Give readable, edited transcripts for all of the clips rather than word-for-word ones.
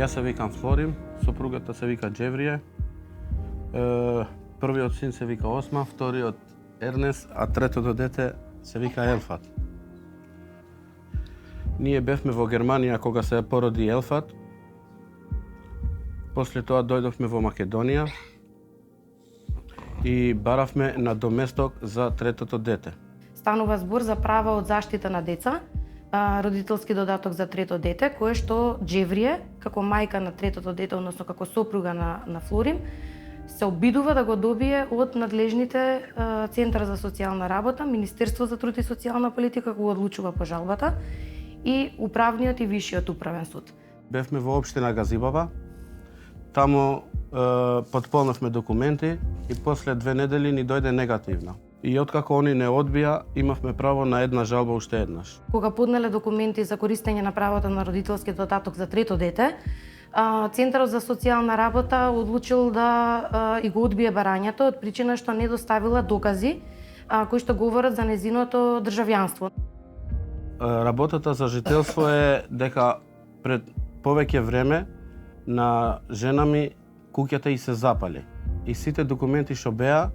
Јас се викам Флорим, сопругата се вика Джеврие. Првиот син се вика Осман, вториот Ернес, а третото дете се вика Елфат. Ние бевме во Германија кога се породи Елфат. После тоа дојдовме во Македонија и баравме на доместок за третото дете. Станува збор за права од заштита на деца, родителски додаток за трето дете, кое што Джеврие, како мајка на третото дете, односно како сопруга на Флорим, се обидува да го добие од надлежните Центар за социјална работа, Министерство за труд и социјална политика, кога одлучува по жалбата, и Управниот и Вишиот управен суд. Бевме во општина Газибаба, таму потполнавме документи и после 2 недели ни дојде негативно. И откако они не одбија, имавме право на една жалба уште еднаш. Кога поднеле документи за користење на правото на родителски додаток за трето дете, Центарот за социјална работа одлучил да и го одбие барањето од причина што не доставила докази кои што говорат за незиното државјанство. Работата за жителство е дека пред повеќе време на жена ми куќата и се запали. И сите документи што беа,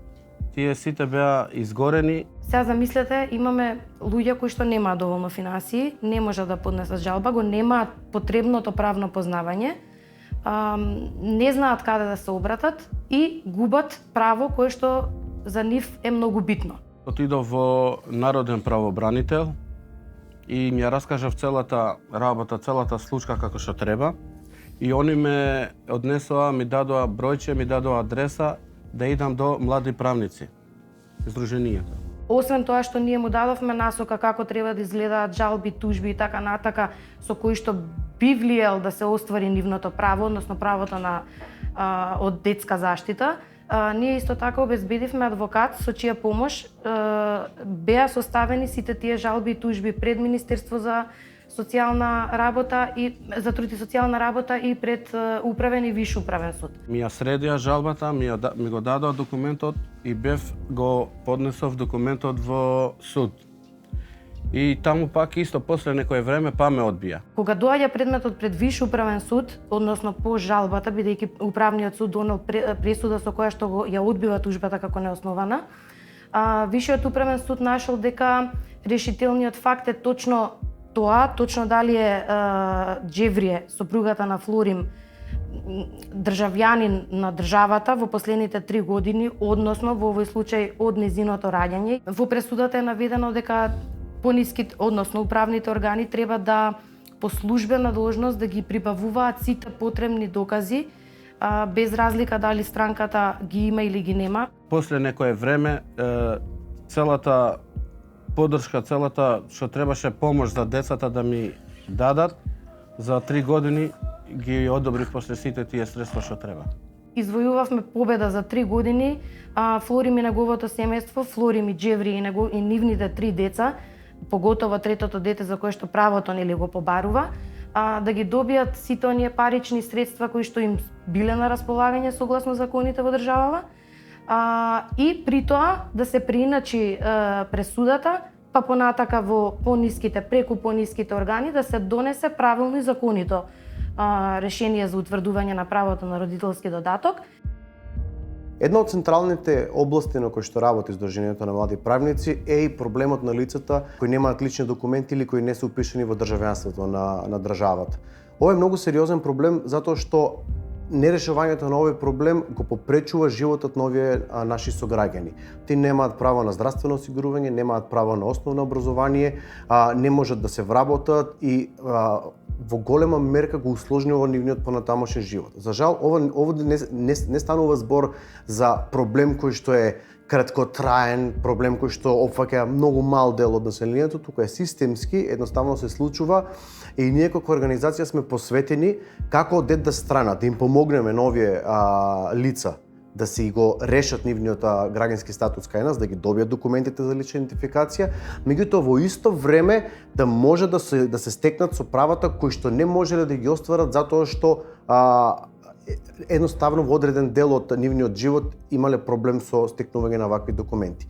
тие сите беа изгорени. Сега замислете, имаме луѓе кои што немаат доволно финансии, не можат да поднесат жалба, го немаат потребното правно познавање, не знаат каде да се обратат и губат право кое што за нив е многу битно. Отидов во Народен правобранител и ми ја раскажав целата работа, целата случка како што треба. И они ме однесоа, ми дадоа бројче, ми дадоа адреса да идам до млади правници, издруженијата. Освен тоа што ние му дадовме насока како треба да изгледаат жалби, тужби и така натака, со кои што би влиел да се оствари нивното право, односно правото на од детска заштита, ние исто така обезбедивме адвокат со чија помош беа составени сите тие жалби и тужби пред Министерство за социјална работа и за труд и социјална работа и пред управен и виш управен суд. Ми ја средија жалбата, ми го дадоа документот и бев го поднесов документот во суд. И таму пак исто после некое време па ме одбија. Кога доаѓа предметот пред виш управен суд, односно по жалбата, бидејќи управниот суд донел пресуда со која што ја одбива тужбата како неоснована, вишиот управен суд нашол дека решителниот факт е точно тоа, точно дали е Джеврие, сопругата на Флорим, државјанин на државата во последните 3 години, односно во овој случај од незиното раѓање. Во пресудата е наведено дека пониските, односно управните органи треба да по службена должност да ги прибавуваат сите потребни докази, без разлика дали странката ги има или ги нема. После некое време целата поддршка, целата што требаше помош за децата да ми дадат, за 3 години ги одобрив после сите тие средства што треба. Извојувавме победа за 3 години, Флорим и неговото семејство, Флорим и Джеври и нивните 3 деца, поготово третото дете за кое што правото нели го побарува, да ги добијат сите оние парични средства кои што им биле на располагање согласно законите во државава, и при тоа да се прииначи пресудата, па понатака во пониските, преку пониските органи да се донесе правилно и законито решение за утврдување на правото на родителски додаток. Една од централните области на кои што работи Сдруженијето на млади правници е и проблемот на лицата кои немаат лични документи или кои не се упишани во државјанството на државата. Ова е многу сериозен проблем затоа што нерешувањето на овој проблем го попречува животот на овие наши сограѓани. Тие немаат право на здравствено осигурување, немаат право на основно образование, не можат да се вработат и во голема мерка го усложнува нивниот понатамошен живот. За жал, ова не станува збор за проблем кој што е краткотраен, проблем кој што опфаќа многу мал дел од населението, туку е системски, едноставно се случува и ние како организација сме посветени како од една страна да им помогнеме на овие лица да си го решат нивниот граѓански статус кај нас, да ги добијат документите за лична идентификација, меѓутоа во исто време да може да се стекнат со правата кои што не можеле да ги остварат затоа што едноставно во одреден дел од нивниот живот имале проблем со стекнување на вакви документи.